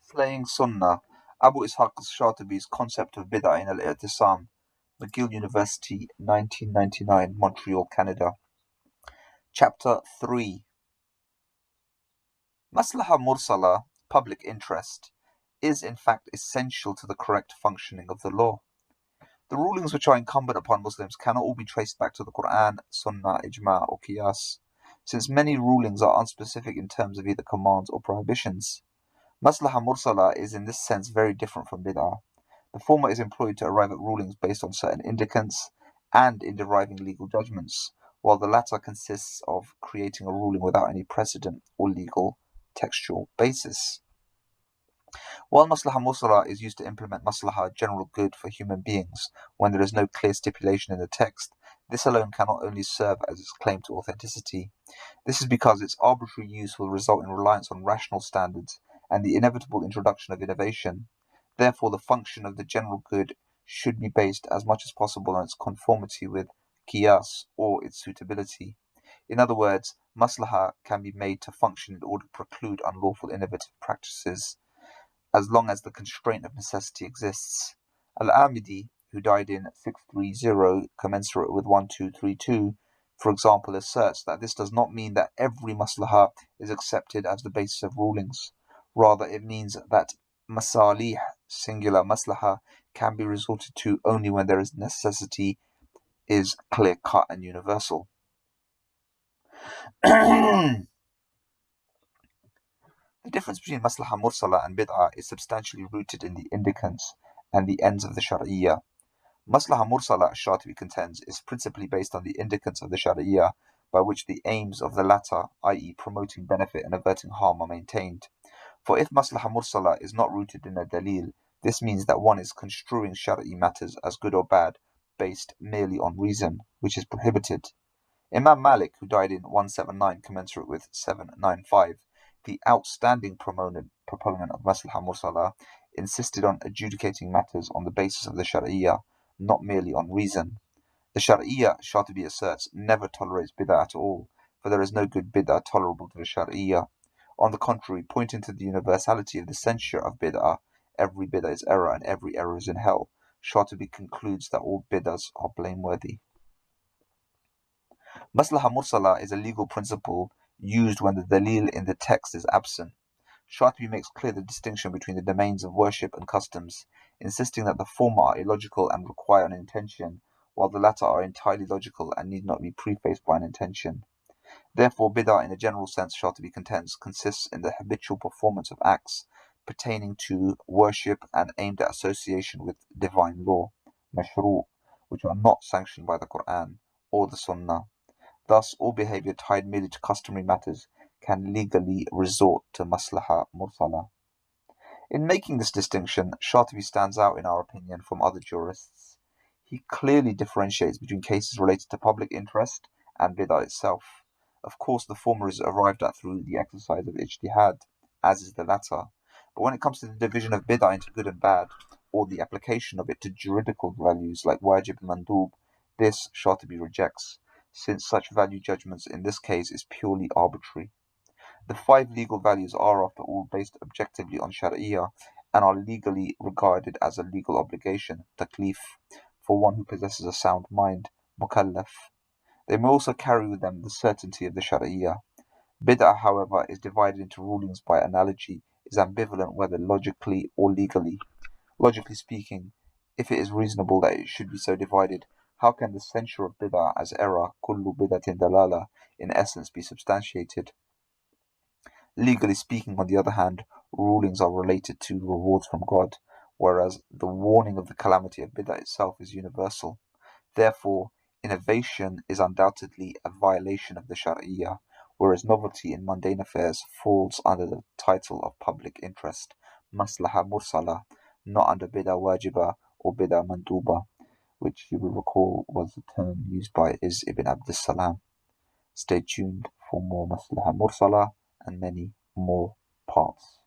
Slaying Sunnah, Abu Ishaq al-Shatibi's concept of Bida in al-Iʻtiṣām, McGill University, 1999, Montreal, Canada. Chapter 3. Maslaha mursala, public interest, is in fact essential to the correct functioning of the law. The rulings which are incumbent upon Muslims cannot all be traced back to the Quran, Sunnah, Ijma' or Qiyas, since many rulings are unspecific in terms of either commands or prohibitions. Maslaha mursala is in this sense very different from bid'ah. The former is employed to arrive at rulings based on certain indicants and in deriving legal judgments, while the latter consists of creating a ruling without any precedent or legal textual basis. While maslaha mursala is used to implement maslaha, general good for human beings, when there is no clear stipulation in the text, this alone cannot only serve as its claim to authenticity. This is because its arbitrary use will result in reliance on rational standards and the inevitable introduction of innovation. Therefore, the function of the general good should be based as much as possible on its conformity with qiyas or its suitability. In other words, maslaha can be made to function in order to preclude unlawful innovative practices, as long as the constraint of necessity exists. Al-Amidi, who died in 630, commensurate with 1232, for example, asserts that this does not mean that every maslaha is accepted as the basis of rulings. Rather, it means that masalih, singular maslaha, can be resorted to only when there is necessity is clear-cut and universal. The difference between maslaha mursala and bid'ah is substantially rooted in the indicants and the ends of the Shari'iyah. Maslaha mursala, Shatibi contends, is principally based on the indicants of the Shari'iyah, by which the aims of the latter, i.e. promoting benefit and averting harm, are maintained. For if maslaha mursala is not rooted in a dalil, this means that one is construing Shari'i matters as good or bad, based merely on reason, which is prohibited. Imam Malik, who died in 179, commensurate with 795, the outstanding proponent of maslaha mursala, insisted on adjudicating matters on the basis of the Shari'iyah, not merely on reason. The Shari'iyah, Shatibi asserts, never tolerates bid'ah at all, for there is no good bid'ah tolerable to the Shari'iyah. On the contrary, pointing to the universality of the censure of bid'ah, every bid'ah is error and every error is in hell, Shatibi concludes that all bid'ahs are blameworthy. Maslaha mursala is a legal principle used when the dalil in the text is absent. Shatibi makes clear the distinction between the domains of worship and customs, insisting that the former are illogical and require an intention, while the latter are entirely logical and need not be prefaced by an intention. Therefore, bid'ah in a general sense, Shatibi contends, consists in the habitual performance of acts pertaining to worship and aimed at association with divine law, mashru', which are not sanctioned by the Quran or the Sunnah. Thus, all behavior tied merely to customary matters can legally resort to maslaha mursala. In making this distinction, Shatibi stands out, in our opinion, from other jurists. He clearly differentiates between cases related to public interest and bid'ah itself. Of course, the former is arrived at through the exercise of ijtihad, as is the latter. But when it comes to the division of bid'ah into good and bad, or the application of it to juridical values like wajib and mandub, this Shatibi rejects, since such value judgments in this case is purely arbitrary. The 5 legal values are, after all, based objectively on Shari'iyah and are legally regarded as a legal obligation, taklif, for one who possesses a sound mind, mukallaf. They may also carry with them the certainty of the Shari'iyah. Bid'ah, however, is divided into rulings by analogy, is ambivalent whether logically or legally. Logically speaking, if it is reasonable that it should be so divided, how can the censure of bid'ah as error, kullu bid'atin dalala, in essence be substantiated? Legally speaking, on the other hand, rulings are related to rewards from God, whereas the warning of the calamity of bid'ah itself is universal. Therefore, innovation is undoubtedly a violation of the Shari'iyah, whereas novelty in mundane affairs falls under the title of public interest, maslaha mursala, not under bid'ah wajiba or bid'ah manduba, which you will recall was the term used by Ibn Abdus Salam. Stay tuned for more maslaha mursala and many more parts.